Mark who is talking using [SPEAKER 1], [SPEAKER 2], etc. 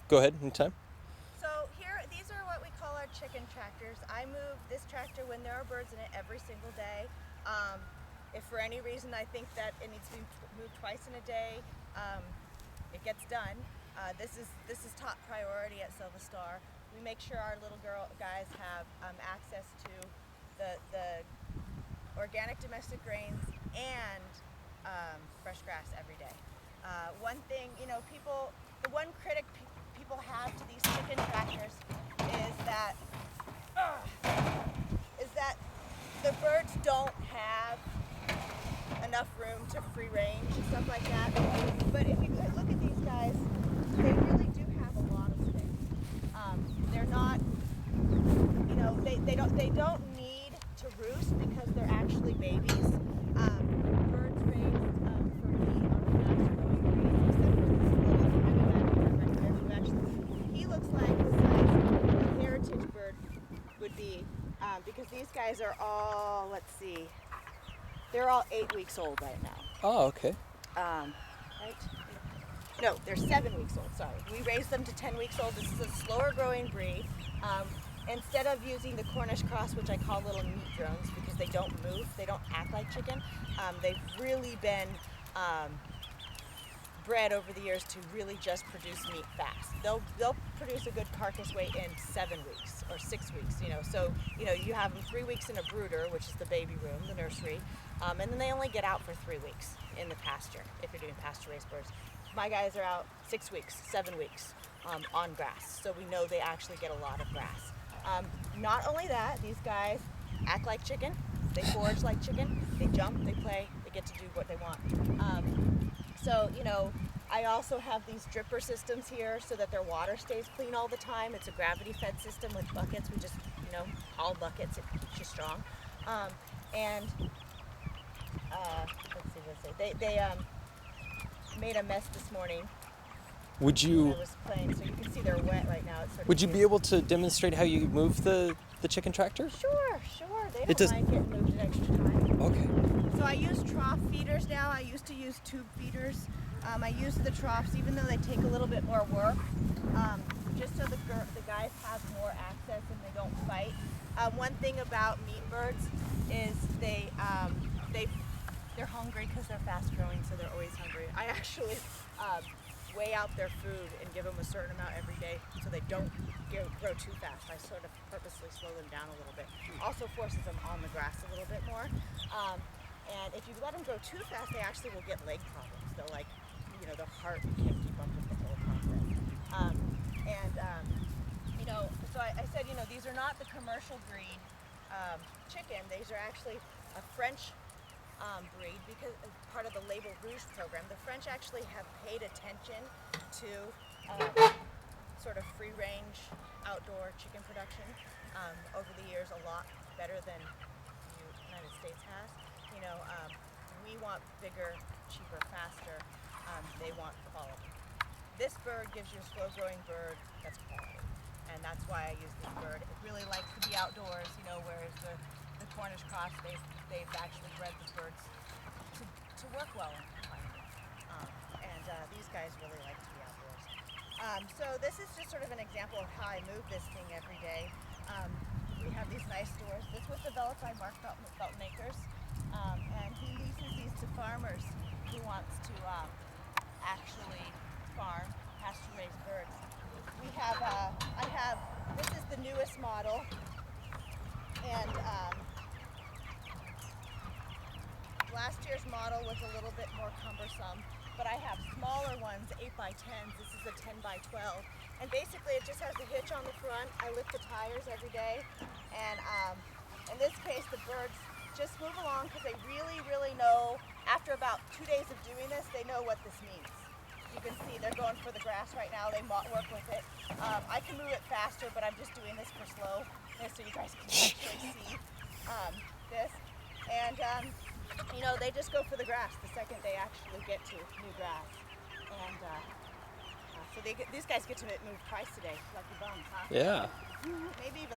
[SPEAKER 1] Go ahead, anytime.
[SPEAKER 2] So here, these are what we call our chicken tractors. I move this tractor when there are birds in it every single day. If for any reason I think that it needs to be moved twice in a day, it gets done. This is top priority at Silva Star. We make sure our little guys have access to the organic domestic grains and fresh grass every day. One thing, the one critic people have to these chicken tractors is that the birds don't have enough room to free range and stuff like that. But if you look at these guys, they really do have a lot of space. They're not, they don't need to roost because they're actually babies. Birds raised for meat are fast growing breeds, except for this little tiny bird right there, who he looks like the size a heritage bird would be, because these guys are all, they're all 8 weeks old right now.
[SPEAKER 1] Oh, okay.
[SPEAKER 2] Right? No, they're 7 weeks old, sorry. We raised them to 10 weeks old. This is a slower growing breed. Instead of using the Cornish cross, which I call little meat drones because they don't move, they don't act like chicken, they've really been bred over the years to really just produce meat fast. They'll produce a good carcass weight in 7 weeks or 6 weeks, So, you have them 3 weeks in a brooder, which is the baby room, the nursery, and then they only get out for 3 weeks in the pasture if you're doing pasture-raised birds. My guys are out 6 weeks, 7 weeks on grass, so we know they actually get a lot of grass. Not only that, these guys act like chicken, they forage like chicken, they jump, they play, they get to do what they want. So, I also have these dripper systems here so that their water stays clean all the time. It's a gravity-fed system with buckets. We just, haul buckets, it keeps you strong. Let's see. They made a mess this morning.
[SPEAKER 1] Would you
[SPEAKER 2] I was playing, so you can see they're wet right now. It's sort of
[SPEAKER 1] would you
[SPEAKER 2] weird.
[SPEAKER 1] be able to demonstrate how you move the chicken tractor?
[SPEAKER 2] Sure. They
[SPEAKER 1] It
[SPEAKER 2] don't
[SPEAKER 1] does-
[SPEAKER 2] mind getting moved an extra time.
[SPEAKER 1] Okay.
[SPEAKER 2] So I use trough feeders now. I used to use tube feeders. I use the troughs, even though they take a little bit more work, just so the guys have more access and they don't fight. One thing about meat birds is they're hungry because they're fast growing, so they're always hungry. I actually weigh out their food and give them a certain amount every day so they don't grow too fast. I sort of purposely slow them down a little bit. Also forces them on the grass a little bit more. And if you let them grow too fast, they actually will get leg problems. They'll their heart can't keep up with the whole process. So I said, these are not the commercial breed chicken. These are actually a French breed because as part of the Label Rouge program. The French actually have paid attention to sort of free-range outdoor chicken production over the years a lot better than the United States has. We want bigger, cheaper, faster. They want quality. This bird gives you a slow-growing bird that's quality, and that's why I use this bird. It really likes to be outdoors, whereas the Cornish cross, they've actually bred the birds to work well in confinement. These guys really like to be outdoors. So this is just sort of an example of how I move this thing every day. We have these nice doors. This was developed by Mark Feltmakers, and he leases these to farmers who wants to actually farm pasture-raised birds. This is the newest model, and last year's model was a little bit more cumbersome, but I have smaller ones, 8x10s. This is a 10x12, and basically it just has a hitch on the front. I lift the tires every day, and in this case the birds just move along because they really, really know, after about 2 days of doing this, they know what this means. You can see they're going for the grass right now. They work with it. I can move it faster, but I'm just doing this for slow, so you guys can actually see this. And they just go for the grass the second they actually get to new grass. And so these guys get to move twice a day, lucky bums, huh?
[SPEAKER 1] Yeah.
[SPEAKER 2] Maybe even